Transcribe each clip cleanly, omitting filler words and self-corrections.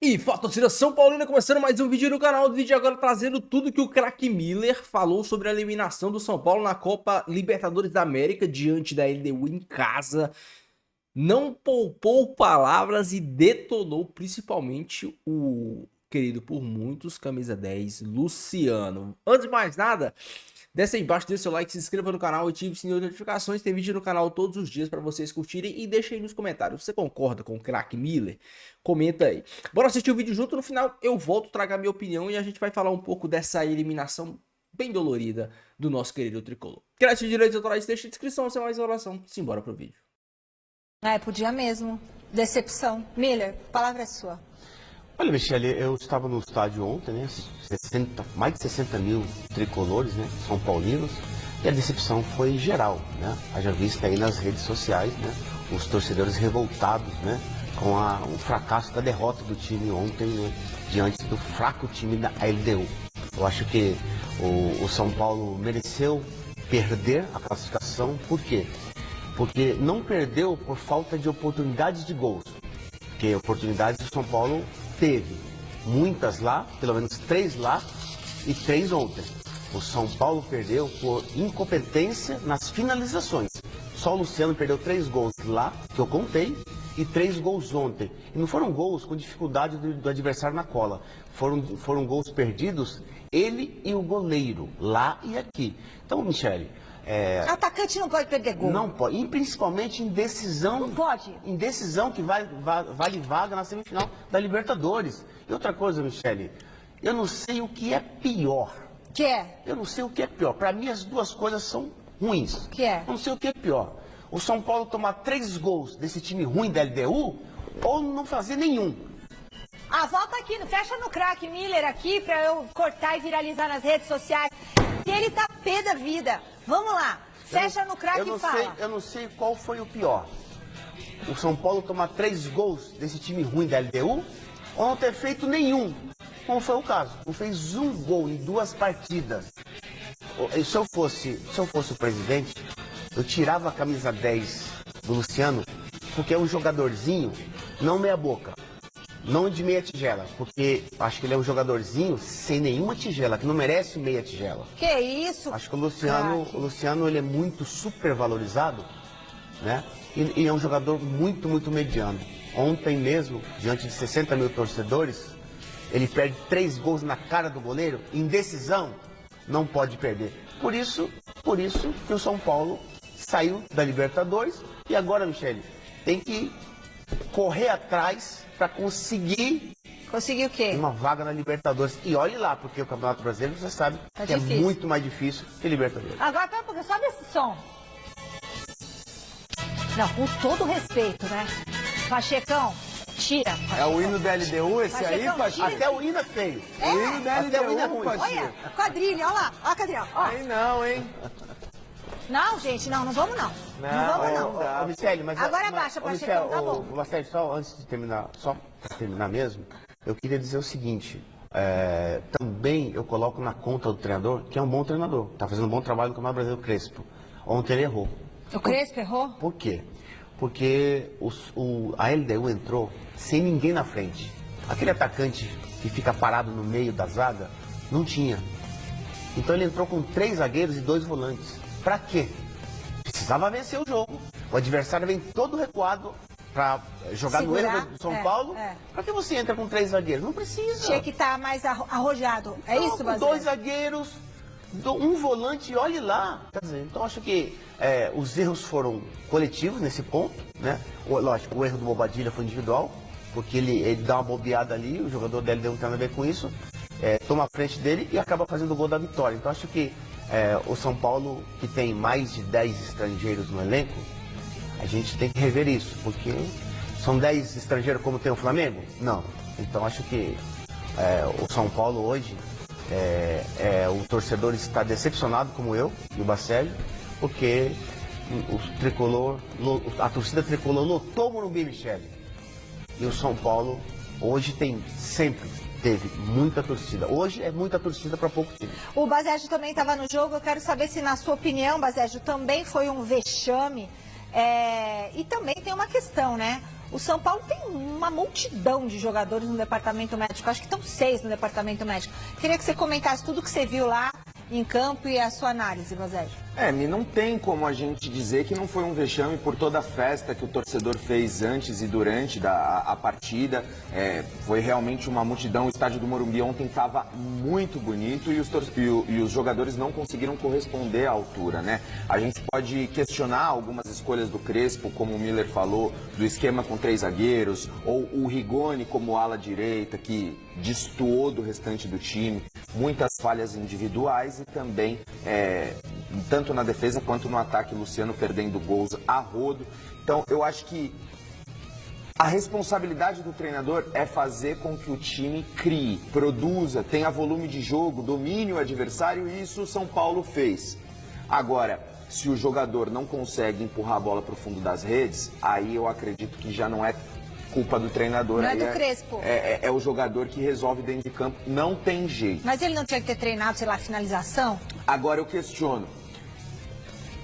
E fala, torcida São Paulina, começando mais um vídeo no canal. O vídeo agora trazendo tudo que o craque Miller falou sobre a eliminação do São Paulo na Copa Libertadores da América diante da LDU em casa. Não poupou palavras e detonou principalmente o querido por muitos, camisa 10, Luciano. Antes de mais nada, desce aí embaixo, deixa seu like, se inscreva no canal, ative o sininho de notificações. Tem vídeo no canal todos os dias para vocês curtirem. E deixa aí nos comentários, você concorda com o craque Miller? Comenta aí. Bora assistir o vídeo junto, no final eu volto, trago a minha opinião e a gente vai falar um pouco dessa eliminação bem dolorida do nosso querido tricolor. Quer assistir direitos autorais, deixa a descrição, sem mais oração. Simbora pro vídeo. Podia mesmo. Decepção. Miller, a palavra é sua. Olha, Michele, eu estava no estádio ontem, né? Mais de 60 mil tricolores, né? São paulinos. E a decepção foi geral, né? Haja vista aí nas redes sociais, né? Os torcedores revoltados, né? Com o fracasso da derrota do time ontem, né? Diante do fraco time da LDU. Eu acho que o São Paulo mereceu perder a classificação. Por quê? Porque não perdeu por falta de oportunidades de gols. Porque oportunidades o São Paulo teve. Muitas lá, pelo menos 3 lá e 3 ontem. O São Paulo perdeu por incompetência nas finalizações. Só o Luciano perdeu 3 gols lá, que eu contei, e 3 gols ontem. E não foram gols com dificuldade do adversário na cola. Foram gols perdidos, ele e o goleiro, lá e aqui. Então, Michele... Atacante não pode perder gol. Não pode, e principalmente em decisão. Não pode. Em decisão que vale vaga na semifinal da Libertadores. E outra coisa, Michele, eu não sei o que é pior. Que é? Eu não sei o que é pior. Para mim as duas coisas são ruins. Que é? Eu não sei o que é pior. O São Paulo tomar 3 gols desse time ruim da LDU ou não fazer nenhum. Volta aqui, fecha no craque Miller aqui pra eu cortar e viralizar nas redes sociais. Que ele tá pé da vida. Vamos lá, fecha no craque e fala. Eu não sei qual foi o pior. O São Paulo tomar 3 gols desse time ruim da LDU ou não ter feito nenhum, como foi o caso. Não fez um gol em 2 partidas. Se eu fosse o presidente, eu tirava a camisa 10 do Luciano, porque é um jogadorzinho, não meia boca. Não de meia tigela, porque acho que ele é um jogadorzinho sem nenhuma tigela, que não merece meia tigela. Que isso? Acho que o Luciano ele é muito supervalorizado, né? E é um jogador muito mediano. Ontem mesmo, diante de 60 mil torcedores, ele perde 3 gols na cara do goleiro, indecisão, não pode perder. Por isso que o São Paulo saiu da Libertadores e agora, Michele, tem que correr atrás para conseguir... Conseguir o quê? Uma vaga na Libertadores. E olhe lá, porque o Campeonato Brasileiro, você sabe, que difícil. É muito mais difícil que Libertadores. Agora, pera um pouquinho, sobe esse som. Não, com todo respeito, né? Pachecão, tira. É o hino da LDU esse aí, Pachecão, Pacheco? tira. Até o hino é feio. O hino da Até o hino é LDU, ruim. Pacheco. Olha, quadrilha, olha lá, olha a quadrilha, ó. Aí não, hein? Não, gente, não vamos não. Não vamos não. Ô, Michele, mas... Agora abaixa, Pachecão, tá bom. Marcelo, só antes de terminar, só pra terminar mesmo, eu queria dizer o seguinte, também eu coloco na conta do treinador, que é um bom treinador, tá fazendo um bom trabalho no Campeonato Brasileiro, Crespo. Ontem ele errou. O Crespo errou? Por quê? Porque a LDU entrou sem ninguém na frente. Aquele atacante que fica parado no meio da zaga, não tinha. Então ele entrou com 3 zagueiros e 2 volantes. Pra quê? Precisava vencer o jogo. O adversário vem todo recuado para jogar Segurar, no erro do São Paulo. é. Pra que você entra com 3 zagueiros? Não precisa. Tinha que estar mais arrojado. É Não, isso, com Basílio? 2 zagueiros, um volante, olhe lá. Quer dizer, então acho que os erros foram coletivos nesse ponto, né? Lógico, o erro do Bobadilha foi individual, porque ele dá uma bobeada ali, o jogador dele não tem nada a ver com isso, toma a frente dele e acaba fazendo o gol da vitória. Então acho que o São Paulo, que tem mais de 10 estrangeiros no elenco, a gente tem que rever isso, porque são 10 estrangeiros como tem o Flamengo? Não. Então acho que o São Paulo hoje, o torcedor está decepcionado como eu e o Bacélio, porque a torcida tricolor lotou o Morumbi, Michele. E o São Paulo hoje sempre teve muita torcida. Hoje é muita torcida para pouco time. O Baségio também estava no jogo. Eu quero saber se, na sua opinião, Baségio, também foi um vexame. E também tem uma questão, né? O São Paulo tem uma multidão de jogadores no departamento médico, acho que estão 6 no departamento médico. Queria que você comentasse tudo que você viu lá em campo e a sua análise, Rosélio. Não tem como a gente dizer que não foi um vexame por toda a festa que o torcedor fez antes e durante a partida. Foi realmente uma multidão. O estádio do Morumbi ontem estava muito bonito e os jogadores não conseguiram corresponder à altura, né? A gente pode questionar algumas escolhas do Crespo, como o Miller falou, do esquema com 3 zagueiros, ou o Rigoni como ala direita, que destoou do restante do time, muitas falhas individuais e também, tanto na defesa quanto no ataque, Luciano perdendo gols a rodo. Então, eu acho que a responsabilidade do treinador é fazer com que o time crie, produza, tenha volume de jogo, domine o adversário, e isso o São Paulo fez. Agora, se o jogador não consegue empurrar a bola para o fundo das redes, aí eu acredito que já não é culpa do treinador. Não é do Crespo. É o jogador que resolve dentro de campo, não tem jeito. Mas ele não tinha que ter treinado, sei lá, finalização? Agora eu questiono,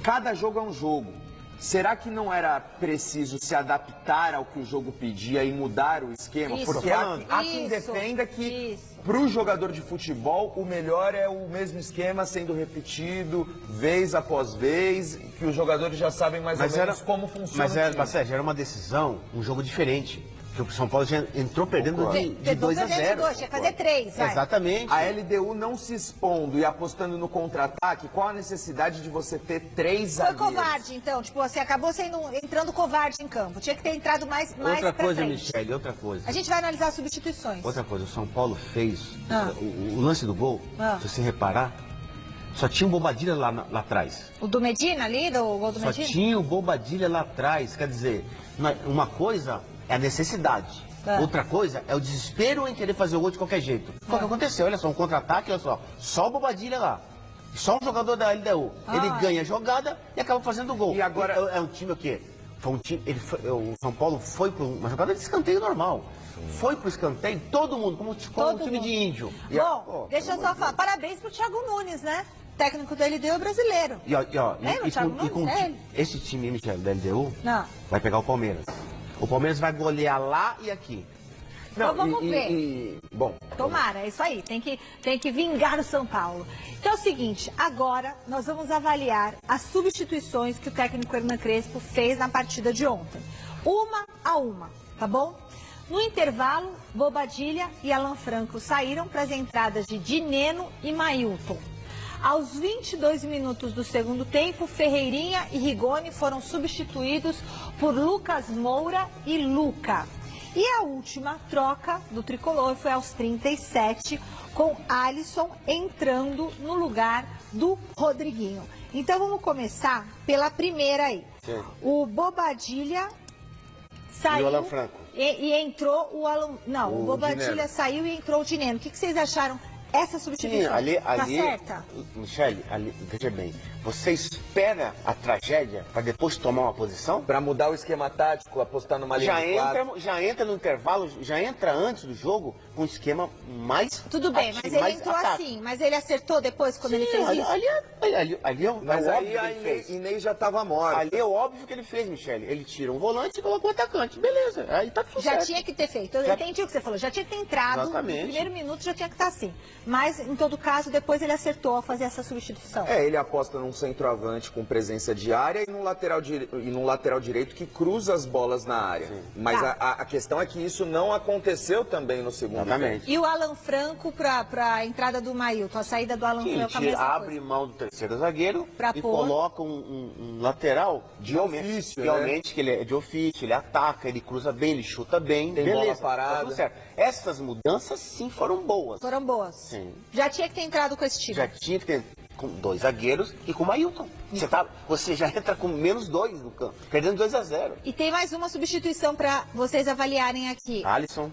cada jogo é um jogo. Será que não era preciso se adaptar ao que o jogo pedia e mudar o esquema? Isso. Porque há quem defenda que para o jogador de futebol o melhor é o mesmo esquema sendo repetido vez após vez, que os jogadores já sabem mais ou menos como funciona. Mas era uma decisão, um jogo diferente. Porque o São Paulo já entrou perdendo de 2 a 0. Tinha que fazer 3, vai. Exatamente. A LDU não se expondo e apostando no contra-ataque, qual a necessidade de você ter 3 zagueiros? Foi covarde, então. Tipo, você acabou entrando covarde em campo. Tinha que ter entrado mais Outra pra coisa, frente. Michele, outra coisa. A gente vai analisar as substituições. Outra coisa, o São Paulo fez, o lance do gol, se você reparar, só tinha um Bobadilha lá atrás. O do Medina ali, do gol do Só Medina? tinha o Bobadilha lá atrás. Quer dizer, uma coisa é a necessidade. Outra coisa é o desespero em querer fazer o gol de qualquer jeito. Foi o que aconteceu, olha só, um contra-ataque, olha só o Bobadilha lá. Só um jogador da LDU. Ele ganha a jogada e acaba fazendo o gol. E agora é um time o quê? Foi um time, o São Paulo foi para uma jogada de escanteio normal. Foi pro escanteio, todo mundo, como um time de índio. Bom, deixa eu só falar. Parabéns pro Thiago Nunes, né? Técnico da LDU é brasileiro. Esse time, Michele, da LDU, Não. vai pegar o Palmeiras. O Palmeiras vai golear lá e aqui. Então vamos ver. Bom, Tomara, é isso aí. Tem que vingar o São Paulo. Então é o seguinte, agora nós vamos avaliar as substituições que o técnico Hernan Crespo fez na partida de ontem. Uma a uma, tá bom? No intervalo, Bobadilha e Alan Franco saíram para as entradas de Dineno e Mailton. Aos 22 minutos do segundo tempo, Ferreirinha e Rigoni foram substituídos por Lucas Moura e Luca. E a última troca do tricolor foi aos 37, com Alisson entrando no lugar do Rodriguinho. Então vamos começar pela primeira aí. Sim. O Bobadilha saiu. E o Alan Franco. E entrou o Alan. Não, o Bobadilha Dineno. saiu e entrou o Dineno. O que vocês acharam? Essa substituição, tá certa? Michele, veja bem, você espera a tragédia para depois tomar uma posição? para mudar o esquema tático, apostar numa linha de 4. Já entra no intervalo, já entra antes do jogo com um esquema mais Tudo bem, ativo, mas ele mais entrou ataque. assim. Mas ele acertou depois quando ele Sim, fez isso? ali é Mas óbvio aí que a ele fez. Inês já estava morta. Ali é óbvio que ele fez, Michele. Ele tira um volante e coloca um atacante. Beleza, aí tá tudo Já certo. tinha que ter feito. Eu entendi o que você falou. Já tinha que ter entrado. Exatamente. No primeiro minuto já tinha que estar assim. Mas, em todo caso, depois ele acertou ao fazer essa substituição. Ele aposta num centroavante com presença de área e num lateral direito que cruza as bolas na área. Mas Tá. a questão é que isso não aconteceu também no segundo tempo. Exatamente. E o Alan Franco para a entrada do Mailton, a saída do Alan Sim, Franco, a mesma abre coisa. mão do terceiro zagueiro Pra e pôr. coloca um lateral De ofício, realmente que ele é de ofício, ele ataca, ele cruza bem, ele chuta bem, Tem beleza, bola parada. tá tudo certo. Essas mudanças sim foram boas. Foram boas. Sim. Já tinha que ter entrado com esse time. Já tinha que ter com 2 zagueiros e com o Mailton. Você já entra com menos 2 no campo, perdendo 2 a 0. E tem mais uma substituição para vocês avaliarem aqui. Alisson.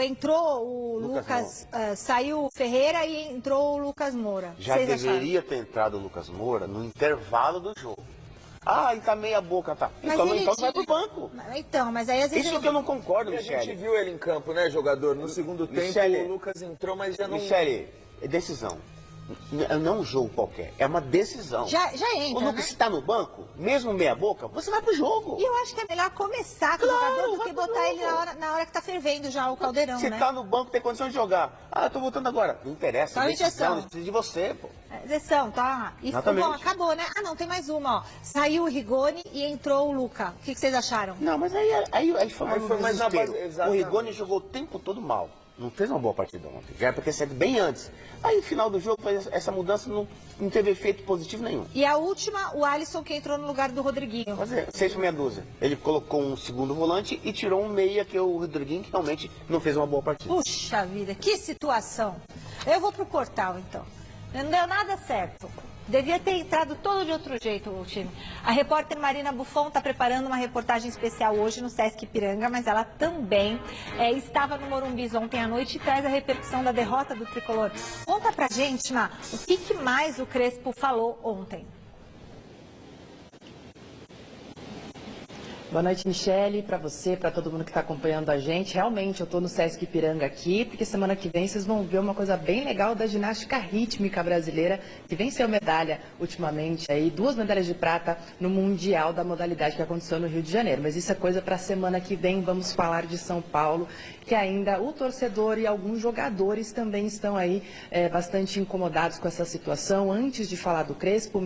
Entrou o Lucas saiu o Ferreira e entrou o Lucas Moura. Já Vocês acharam? deveria ter entrado o Lucas Moura no intervalo do jogo. Ele tá meia boca, tá. Mas Então ele vai pro tinha- banco. Então, mas aí às vezes Isso ele... que eu não concordo, E a gente Michele. viu ele em campo, né, jogador? No segundo tempo Michele, o Lucas entrou, mas já não... Michele, é decisão. não um jogo qualquer, é uma decisão. Já O entra, Lucas, né? se tá no banco, mesmo meia boca, você vai pro jogo. E eu acho que é melhor começar com o jogador do que botar ele na hora que tá fervendo já o caldeirão, Se né? tá no banco, tem condição de jogar. Ah, eu tô voltando agora. Não interessa, Só injeção. precisa de você, pô. Exceção, tá? E Exatamente. bom, acabou, né? Ah, não, tem mais uma, ó. Saiu o Rigoni e entrou o Luca. O que vocês acharam? Não, mas aí foi mais, Aí foi mais na desespero. base- O exatamente. Rigoni jogou o tempo todo mal. Não fez uma boa partida ontem. Já era pra ter saído bem antes. Aí, no final do jogo, essa mudança não teve efeito positivo nenhum. E a última, o Alisson que entrou no lugar do Rodriguinho. Mas 6 por meia dúzia. Ele colocou um segundo volante e tirou um meia, que é o Rodriguinho, que realmente não fez uma boa partida. Puxa vida, que situação. Eu vou pro Portal, então. Não deu nada certo. Devia ter entrado todo de outro jeito o time. A repórter Marina Buffon está preparando uma reportagem especial hoje no Sesc Ipiranga, mas ela também estava no Morumbi ontem à noite e traz a repercussão da derrota do Tricolor. Conta pra gente, Má, o que mais o Crespo falou ontem? Boa noite, Michele, para você, para todo mundo que está acompanhando a gente. Realmente, eu estou no Sesc Ipiranga aqui, porque semana que vem vocês vão ver uma coisa bem legal da ginástica rítmica brasileira, que venceu medalha ultimamente, aí 2 medalhas de prata no Mundial da modalidade que aconteceu no Rio de Janeiro. Mas isso é coisa para a semana que vem. Vamos falar de São Paulo, que ainda o torcedor e alguns jogadores também estão aí bastante incomodados com essa situação. Antes de falar do Crespo,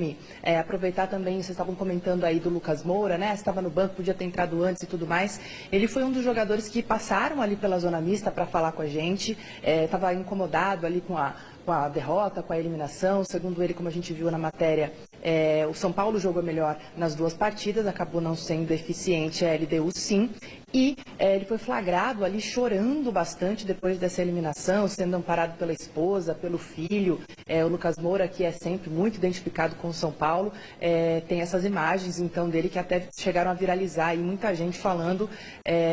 aproveitar também, vocês estavam comentando aí do Lucas Moura, né? Estava no banco, podia ter entrado antes e tudo mais. Ele foi um dos jogadores que passaram ali pela zona mista para falar com a gente. Estava incomodado ali com a derrota, com a eliminação. Segundo ele, como a gente viu na matéria, o São Paulo jogou melhor nas 2 partidas, acabou não sendo eficiente a LDU sim. E ele foi flagrado ali chorando bastante depois dessa eliminação, sendo amparado pela esposa, pelo filho. O Lucas Moura, que é sempre muito identificado com o São Paulo, tem essas imagens então dele que até chegaram a viralizar e muita gente falando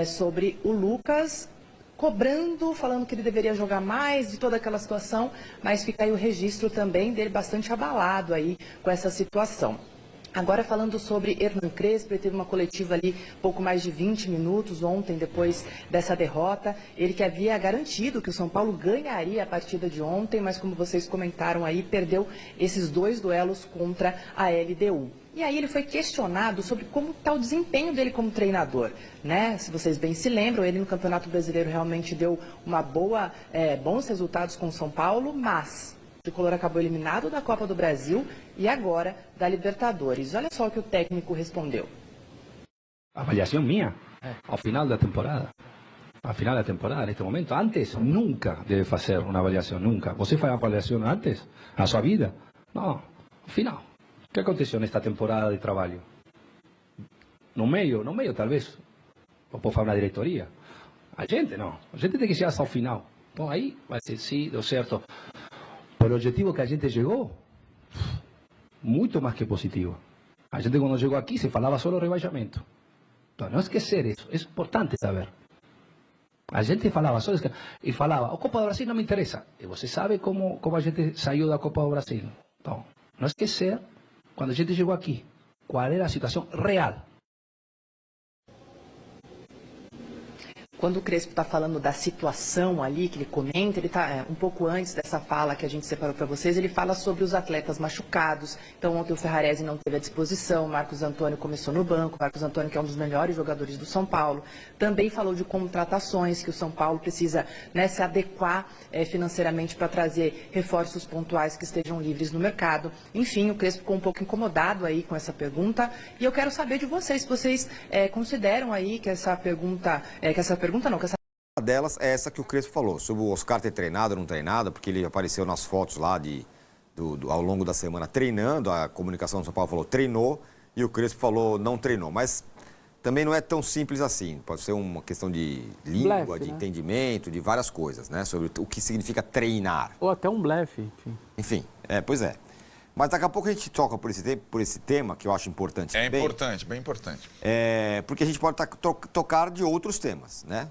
sobre o Lucas cobrando, falando que ele deveria jogar mais, de toda aquela situação, mas fica aí o registro também dele bastante abalado aí com essa situação. Agora falando sobre Hernan Crespo, ele teve uma coletiva ali pouco mais de 20 minutos ontem, depois dessa derrota. Ele que havia garantido que o São Paulo ganharia a partida de ontem, mas como vocês comentaram aí, perdeu esses 2 duelos contra a LDU. E aí ele foi questionado sobre como está o desempenho dele como treinador, né? Se vocês bem se lembram, ele no Campeonato Brasileiro realmente deu bons resultados com o São Paulo, mas o Tricolor acabou eliminado da Copa do Brasil e agora da Libertadores. Olha só o que o técnico respondeu. Avaliación mía, al final da temporada. Al final da temporada, neste momento. Antes, nunca debe fazer uma avaliação, nunca. Você faz avaliação antes, na sua vida? Não, ao final. O que aconteceu nesta temporada de trabalho? No meio talvez, ou pode falar na diretoria. A gente não, a gente tem que chegar ao final. Então aí vai ser sim, deu certo. Por o objetivo que a gente chegou, muito mais que positivo. A gente quando chegou aqui se falava só rebaixamento. Então não esquecer isso, é importante saber. A gente falava só e falava, a Copa do Brasil não me interessa. E você sabe como a gente saiu da Copa do Brasil. Então, não esquecer, quando a gente chegou aqui, qual era a situação real. Quando o Crespo está falando da situação ali, que ele comenta, ele está um pouco antes dessa fala que a gente separou para vocês, ele fala sobre os atletas machucados. Então ontem o Ferrarese não teve à disposição, o Marcos Antônio começou no banco, o Marcos Antônio que é um dos melhores jogadores do São Paulo. Também falou de contratações, que o São Paulo precisa se adequar financeiramente para trazer reforços pontuais que estejam livres no mercado. Enfim, o Crespo ficou um pouco incomodado aí com essa pergunta. E eu quero saber de vocês, se vocês consideram aí que essa pergunta Uma delas é essa que o Crespo falou, sobre o Oscar ter treinado ou não treinado, porque ele apareceu nas fotos lá ao longo da semana treinando, a comunicação do São Paulo falou treinou e o Crespo falou não treinou, mas também não é tão simples assim, pode ser uma questão de língua, blefe, de né? entendimento, de várias coisas, né, sobre o que significa treinar. Ou até um blefe, enfim. Enfim, pois é. Mas daqui a pouco a gente toca por esse tema, que eu acho importante É também. importante, bem importante. Porque a gente pode tocar de outros temas, né?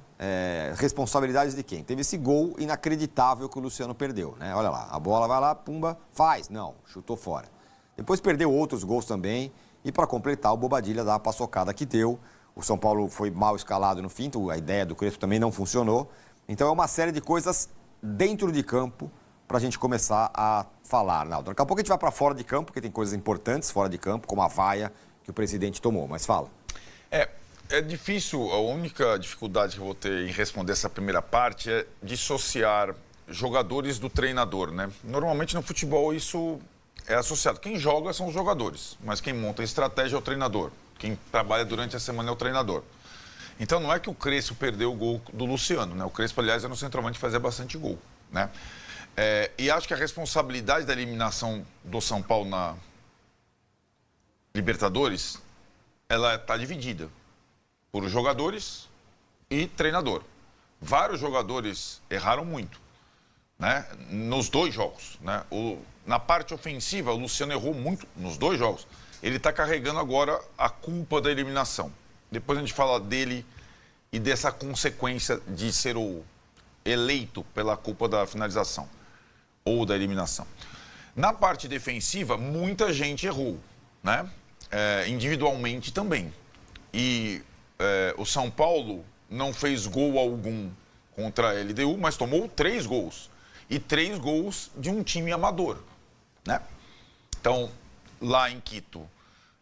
Responsabilidades de quem? Teve esse gol inacreditável que o Luciano perdeu, né? Olha lá, a bola vai lá, pumba, faz. Não, chutou fora. Depois perdeu outros gols também. E para completar, o Bobadilla dá a paçocada que deu. O São Paulo foi mal escalado no fim, a ideia do Crespo também não funcionou. Então é uma série de coisas dentro de campo para a gente começar a falar, Arnaldo. Daqui a pouco a gente vai para fora de campo, porque tem coisas importantes fora de campo, como a vaia que o presidente tomou. Mas fala. É difícil, a única dificuldade que eu vou ter em responder essa primeira parte é dissociar jogadores do treinador, né? Normalmente no futebol isso é associado. Quem joga são os jogadores, mas quem monta a estratégia é o treinador. Quem trabalha durante a semana é o treinador. Então não é que o Crespo perdeu o gol do Luciano, né? O Crespo, aliás, era um centroavante que fazia bastante gol, né? E acho que a responsabilidade da eliminação do São Paulo na Libertadores, ela está dividida por jogadores e treinador. Vários jogadores erraram muito, né? Nos 2 jogos, né? Na parte ofensiva, o Luciano errou muito nos 2 jogos. Ele está carregando agora a culpa da eliminação. Depois a gente fala dele e dessa consequência de ser o eleito pela culpa da finalização ou da eliminação. Na parte defensiva, muita gente errou, né? Individualmente também. E o São Paulo não fez gol algum contra a LDU, mas tomou 3 gols. E 3 gols de um time amador, né? Então, lá em Quito,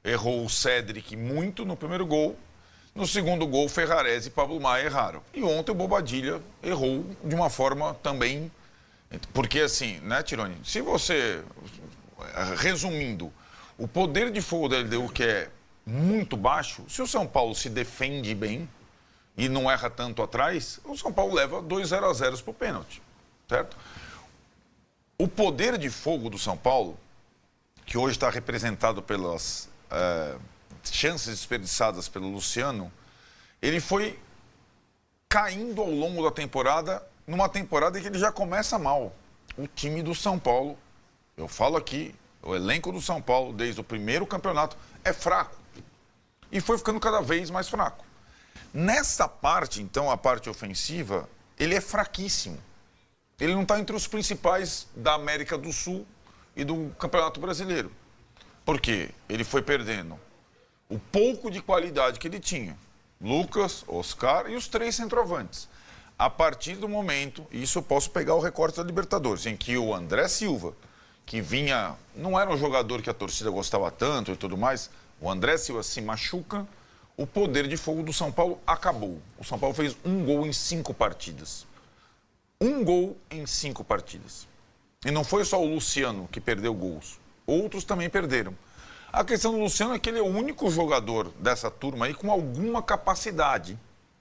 errou o Cédric muito no primeiro gol. No segundo gol, Ferrarese e Pablo Maia erraram. E ontem o Bobadilla errou de uma forma também... Porque assim, né, Tironi? Se você... Resumindo, o poder de fogo da LDU, que é muito baixo, se o São Paulo se defende bem e não erra tanto atrás, o São Paulo leva 2-0 para o pênalti, certo? O poder de fogo do São Paulo, que hoje está representado pelas chances desperdiçadas pelo Luciano, ele foi caindo ao longo da temporada, numa temporada em que ele já começa mal. O time do São Paulo, eu falo aqui, o elenco do São Paulo, desde o primeiro campeonato, é fraco. E foi ficando cada vez mais fraco. Nessa parte, então, a parte ofensiva, ele é fraquíssimo. Ele não está entre os principais da América do Sul e do Campeonato Brasileiro. Por quê? Ele foi perdendo o pouco de qualidade que ele tinha. Lucas, Oscar e os 3 centroavantes. A partir do momento, isso eu posso pegar o recorte da Libertadores, em que o André Silva, que vinha, não era um jogador que a torcida gostava tanto e tudo mais, o André Silva se machuca, o poder de fogo do São Paulo acabou. O São Paulo fez 1 gol em 5 partidas. 1 gol em 5 partidas. E não foi só o Luciano que perdeu gols. Outros também perderam. A questão do Luciano é que ele é o único jogador dessa turma aí com alguma capacidade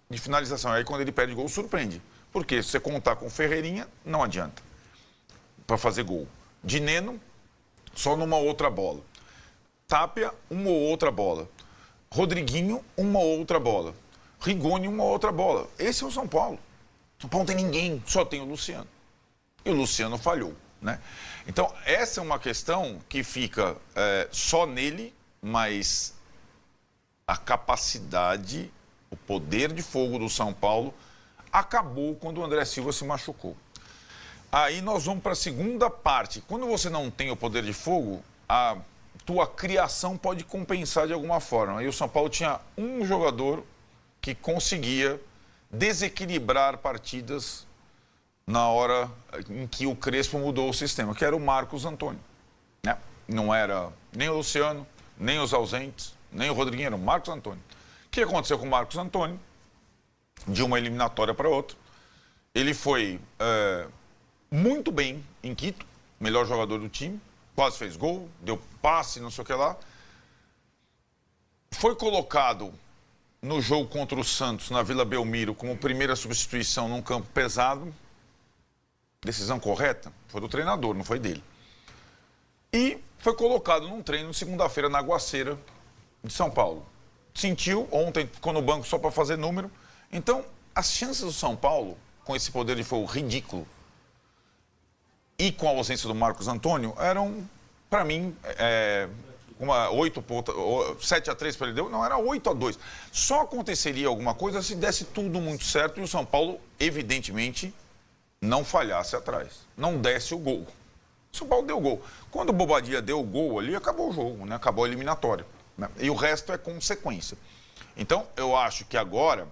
de finalização. Aí quando ele perde gol, surpreende. Porque se você contar com o Ferreirinha, não adianta para fazer gol. Dineno, só numa outra bola. Tapia, uma ou outra bola. Rodriguinho, uma ou outra bola. Rigoni, uma ou outra bola. Esse é o São Paulo. São Paulo não tem ninguém, só tem o Luciano. E o Luciano falhou, né? Então, essa é uma questão que fica só nele, mas a capacidade, o poder de fogo do São Paulo acabou quando o André Silva se machucou. Aí nós vamos para a segunda parte. Quando você não tem o poder de fogo, a tua criação pode compensar de alguma forma. Aí o São Paulo tinha um jogador que conseguia desequilibrar partidas na hora em que o Crespo mudou o sistema, que era o Marcos Antônio, né? Não era nem o Luciano, nem os ausentes, nem o Rodriguinho, era o Marcos Antônio. O que aconteceu com o Marcos Antônio? De uma eliminatória para outra, ele foi muito bem em Quito, melhor jogador do time, quase fez gol, deu passe, não sei o que lá. Foi colocado no jogo contra o Santos, na Vila Belmiro, como primeira substituição num campo pesado. Decisão correta? Foi do treinador, não foi dele. E foi colocado num treino segunda-feira na Aguaceira de São Paulo. Sentiu, ontem ficou no banco só para fazer número. Então, as chances do São Paulo, com esse poder de fogo ridículo, e com a ausência do Marcos Antônio, eram, para mim, uma 7-3 para ele deu, não, era 8-2. Só aconteceria alguma coisa se desse tudo muito certo e o São Paulo, evidentemente, não falhasse atrás, não desse o gol. O São Paulo deu o gol. Quando o Bobadilla deu o gol ali, acabou o jogo, né? Acabou a eliminatória, né? E o resto é consequência. Então, eu acho que agora,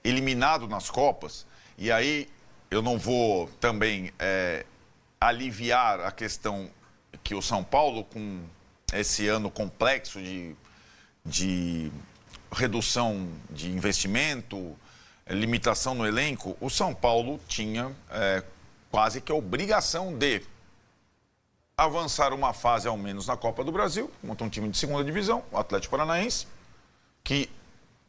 eliminado nas Copas, e aí eu não vou também aliviar a questão que o São Paulo, com esse ano complexo de redução de investimento, limitação no elenco, o São Paulo tinha quase que a obrigação de avançar uma fase ao menos na Copa do Brasil, contra um time de segunda divisão, o Atlético Paranaense, que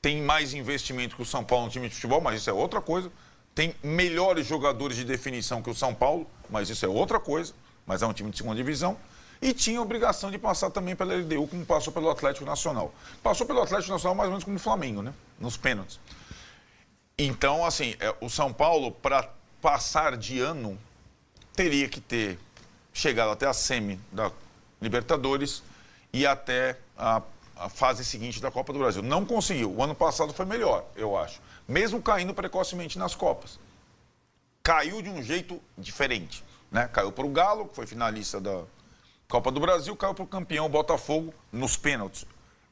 tem mais investimento que o São Paulo no time de futebol, mas isso é outra coisa. Tem melhores jogadores de definição que o São Paulo, mas isso é outra coisa, mas é um time de segunda divisão. E tinha a obrigação de passar também pela LDU, como passou pelo Atlético Nacional. Passou pelo Atlético Nacional mais ou menos como o Flamengo, né? Nos pênaltis. Então, assim, o São Paulo, para passar de ano, teria que ter chegado até a semi da Libertadores e até a fase seguinte da Copa do Brasil. Não conseguiu. O ano passado foi melhor, eu acho. Mesmo caindo precocemente nas Copas. Caiu de um jeito diferente, né? Caiu para o Galo, que foi finalista da Copa do Brasil, caiu para o campeão Botafogo nos pênaltis,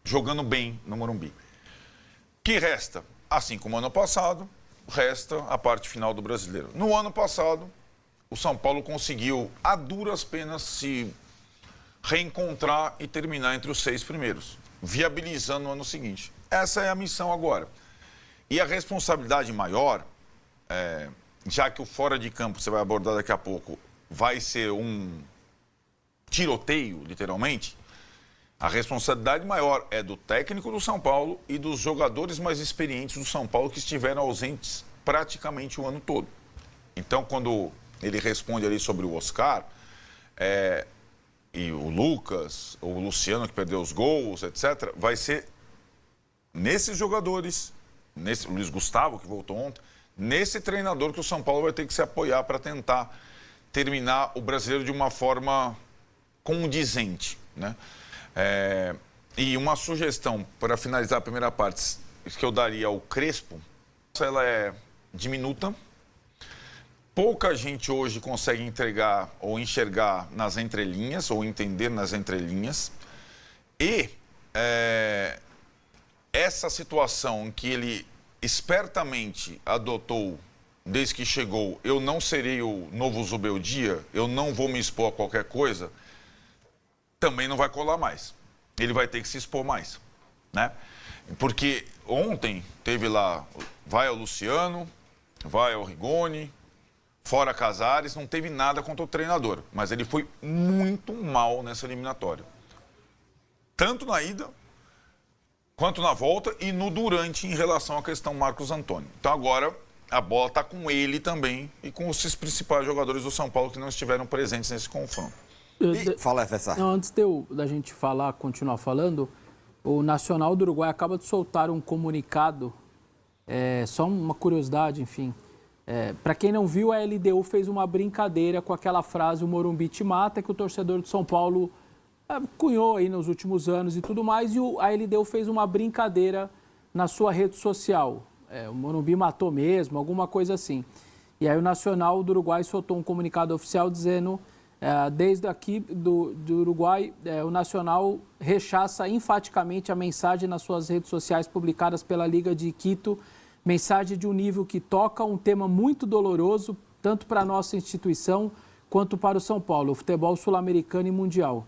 jogando bem no Morumbi. Que resta? Assim como ano passado, resta a parte final do Brasileiro. No ano passado, o São Paulo conseguiu, a duras penas, se reencontrar e terminar entre os 6 primeiros, viabilizando o ano seguinte. Essa é a missão agora. E a responsabilidade maior, já que o fora de campo, você vai abordar daqui a pouco, vai ser um tiroteio, literalmente, a responsabilidade maior é do técnico do São Paulo e dos jogadores mais experientes do São Paulo que estiveram ausentes praticamente o ano todo. Então, quando ele responde ali sobre o Oscar, e o Lucas, ou o Luciano que perdeu os gols, etc., vai ser nesses jogadores, nesse Luiz Gustavo que voltou ontem, nesse treinador que o São Paulo vai ter que se apoiar para tentar terminar o Brasileiro de uma forma condizente, né? E uma sugestão para finalizar a primeira parte que eu daria ao Crespo, ela é diminuta. Pouca gente hoje consegue entregar ou enxergar nas entrelinhas ou entender nas entrelinhas. E essa situação em que ele espertamente adotou desde que chegou, eu não serei o novo Zubeldia, eu não vou me expor a qualquer coisa, também não vai colar mais. Ele vai ter que se expor mais, né? Porque ontem teve lá, vai ao Luciano, vai ao Rigoni, fora Casares, não teve nada contra o treinador, mas ele foi muito mal nessa eliminatória. Tanto na ida, quanto na volta e no durante em relação à questão Marcos Antônio. Então agora a bola está com ele também e com os principais jogadores do São Paulo que não estiveram presentes nesse confronto. Fala, FSA. Não, antes da gente continuar falando, o Nacional do Uruguai acaba de soltar um comunicado, só uma curiosidade, enfim. Para quem não viu, a LDU fez uma brincadeira com aquela frase, o Morumbi te mata, que o torcedor de São Paulo cunhou aí nos últimos anos e tudo mais, e a LDU fez uma brincadeira na sua rede social. O Morumbi matou mesmo, alguma coisa assim. E aí o Nacional do Uruguai soltou um comunicado oficial dizendo, desde aqui do Uruguai, o Nacional rechaça enfaticamente a mensagem nas suas redes sociais publicadas pela Liga de Quito, mensagem de um nível que toca um tema muito doloroso, tanto para a nossa instituição quanto para o São Paulo, o futebol sul-americano e mundial.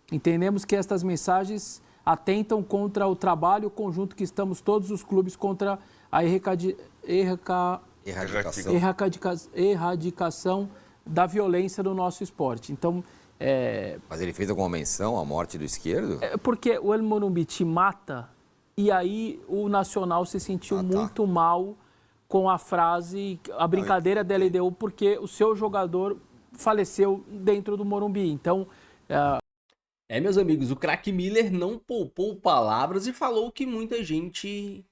Entendemos que estas mensagens atentam contra o trabalho conjunto que estamos todos os clubes contra a erradicação da violência no nosso esporte. Então, Mas ele fez alguma menção à morte do Esquerdo? Porque o El Morumbi te mata, e aí o Nacional se sentiu muito mal com a frase, a brincadeira da LDU, porque o seu jogador faleceu dentro do Morumbi. Então... meus amigos, o craque Miller não poupou palavras e falou o que muita gente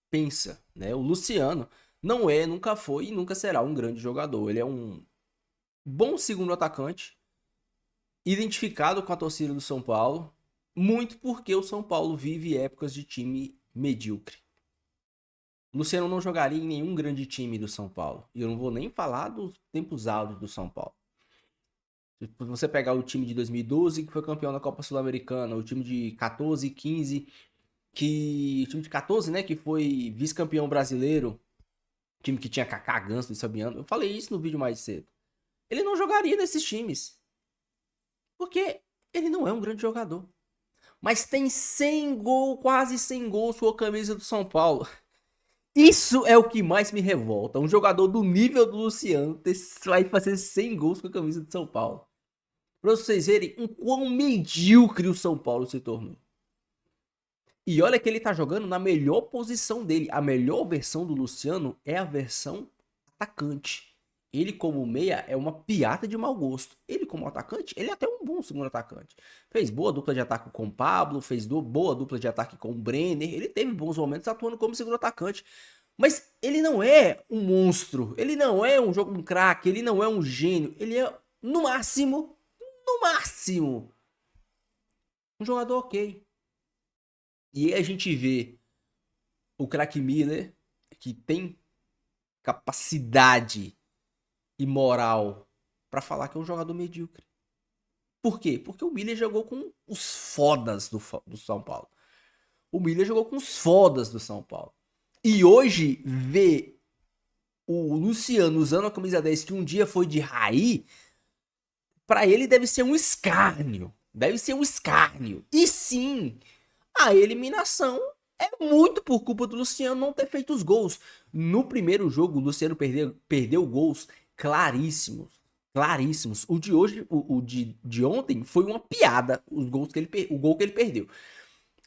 pensa, né? O Luciano não nunca foi e nunca será um grande jogador. Ele é um bom segundo atacante, identificado com a torcida do São Paulo, muito porque o São Paulo vive épocas de time medíocre. O Luciano não jogaria em nenhum grande time do São Paulo. E eu não vou nem falar dos tempos áureos do São Paulo. Se você pegar o time de 2012, que foi campeão da Copa Sul-Americana, o time de 14 e 15, o time de 14, né, que foi vice-campeão brasileiro, time que tinha Kaká, Ganso e Sabiano. Eu falei isso no vídeo mais cedo. ele não jogaria nesses times. Porque ele não é um grande jogador. Mas tem 100 gols, quase 100 gols com a camisa do São Paulo. Isso é o que mais me revolta. Um jogador do nível do Luciano vai fazer 100 gols com a camisa do São Paulo. Pra vocês verem o quão medíocre o São Paulo se tornou. E olha que ele tá jogando na melhor posição dele. A melhor versão do Luciano é a versão atacante. Ele como meia é uma piada de mau gosto. Ele como atacante, ele é até um bom segundo atacante. Fez boa dupla de ataque com o Pablo, fez boa dupla de ataque com o Brenner. Ele teve bons momentos atuando como segundo atacante. Mas ele não é um monstro. Ele não é um craque. Ele não é um gênio. Ele é, no máximo, um jogador ok. E aí a gente vê o craque Miller, que tem capacidade e moral pra falar que é um jogador medíocre. Por quê? Porque o Miller jogou com os fodas do São Paulo. O Miller jogou com os fodas do São Paulo. E hoje, ver o Luciano usando a camisa 10 que um dia foi de Raí, pra ele deve ser um escárnio. Deve ser um escárnio. E sim, a eliminação é muito por culpa do Luciano não ter feito os gols. No primeiro jogo, o Luciano perdeu gols claríssimos. Claríssimos. O de hoje, o de ontem, foi uma piada. O gol que ele perdeu.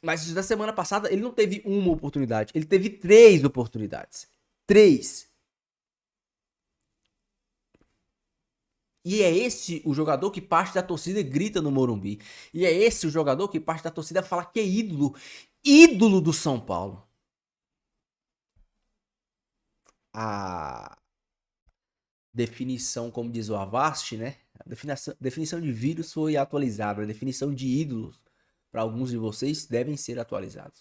Mas da semana passada, ele não teve uma oportunidade. Ele teve 3 oportunidades. 3. E é esse o jogador que parte da torcida grita no Morumbi. E é esse o jogador que parte da torcida fala que é ídolo. Ídolo do São Paulo. A definição, como diz o Avast, né? A definição de vírus foi atualizada. A definição de ídolos, para alguns de vocês, devem ser atualizados.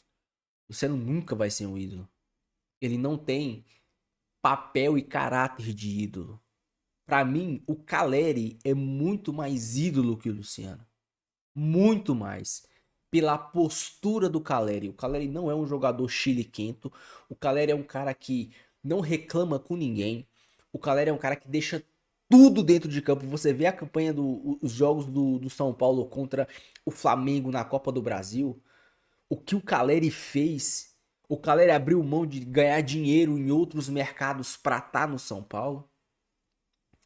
O Luciano nunca vai ser um ídolo. Ele não tem papel e caráter de ídolo. Para mim, o Caleri é muito mais ídolo que o Luciano. Muito mais. Pela postura do Caleri. O Caleri não é um jogador chiliquento. O Caleri é um cara que não reclama com ninguém. O Caleri é um cara que deixa tudo dentro de campo. Você vê a campanha dos jogos do São Paulo contra o Flamengo na Copa do Brasil. O que o Caleri fez. O Caleri abriu mão de ganhar dinheiro em outros mercados para estar no São Paulo.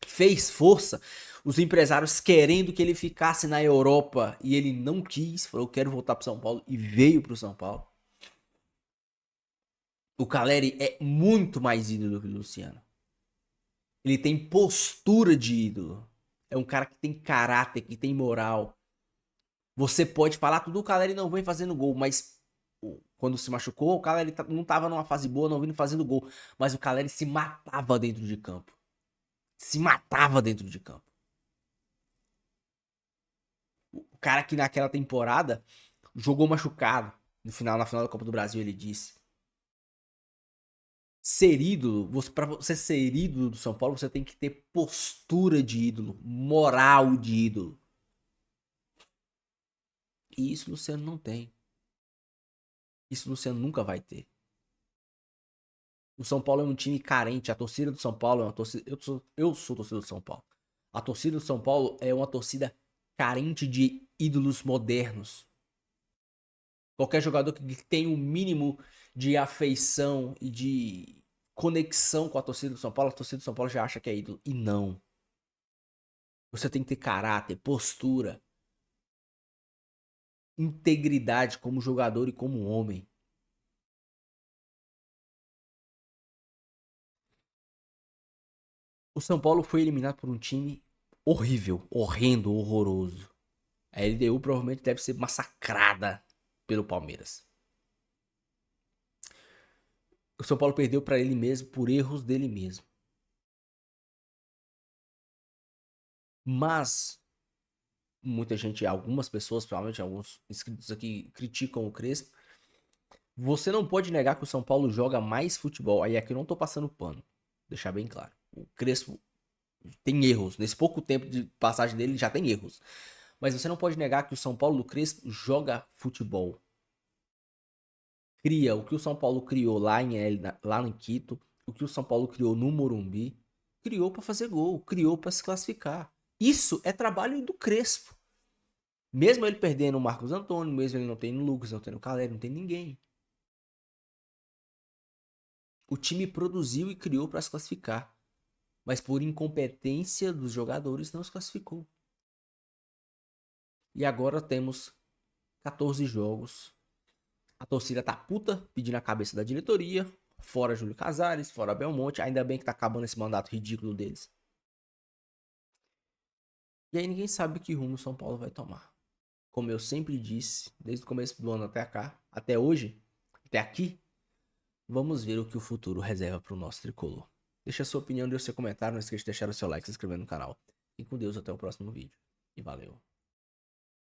Fez força. Os empresários querendo que ele ficasse na Europa e ele não quis. Falou, eu quero voltar para São Paulo e veio para o São Paulo. O Caleri é muito mais ídolo que o Luciano. Ele tem postura de ídolo. É um cara que tem caráter, que tem moral. Você pode falar tudo, o Caleri não vem fazendo gol, mas quando se machucou, o Caleri não estava numa fase boa, não vindo fazendo gol. Mas o Caleri se matava dentro de campo. Se matava dentro de campo. O cara que naquela temporada jogou machucado. Na final da Copa do Brasil, ele disse. Ser ídolo, pra você ser ídolo do São Paulo, você tem que ter postura de ídolo, moral de ídolo. E isso o Luciano não tem. Isso o Luciano nunca vai ter. O São Paulo é um time carente. A torcida do São Paulo é uma torcida... Eu sou torcedor do São Paulo. A torcida do São Paulo é uma torcida carente de ídolos modernos. Qualquer jogador que tem um mínimo de afeição e de conexão com a torcida do São Paulo, a torcida do São Paulo já acha que é ídolo. E não. Você tem que ter caráter, postura, integridade como jogador e como homem. O São Paulo foi eliminado por um time horrível, horrendo, horroroso. A LDU provavelmente deve ser massacrada pelo Palmeiras. O São Paulo perdeu para ele mesmo por erros dele mesmo. Mas muita gente, algumas pessoas, provavelmente alguns inscritos aqui criticam o Crespo. Você não pode negar que o São Paulo joga mais futebol. Aí aqui eu não tô passando pano. Deixar bem claro. O Crespo tem erros. Nesse pouco tempo de passagem dele, já tem erros. Mas você não pode negar que o São Paulo do Crespo joga futebol. Cria o que o São Paulo criou lá em Quito. O que o São Paulo criou no Morumbi. O criou para fazer gol, criou para se classificar. Isso é trabalho do Crespo. Mesmo ele perdendo o Marcos Antônio, mesmo ele não tendo o Lucas, não tendo o Caleri, não tem ninguém. O time produziu e criou para se classificar. Mas por incompetência dos jogadores não se classificou. E agora temos 14 jogos. A torcida tá puta, pedindo a cabeça da diretoria. Fora Júlio Casares, fora Belmonte. Ainda bem que tá acabando esse mandato ridículo deles. E aí ninguém sabe que rumo o São Paulo vai tomar. Como eu sempre disse, desde o começo do ano até cá, até hoje, até aqui, vamos ver o que o futuro reserva para o nosso tricolor. Deixa a sua opinião, deixa o seu comentário, não esqueça de deixar o seu like e se inscrever no canal. Fique com Deus, até o próximo vídeo. E valeu!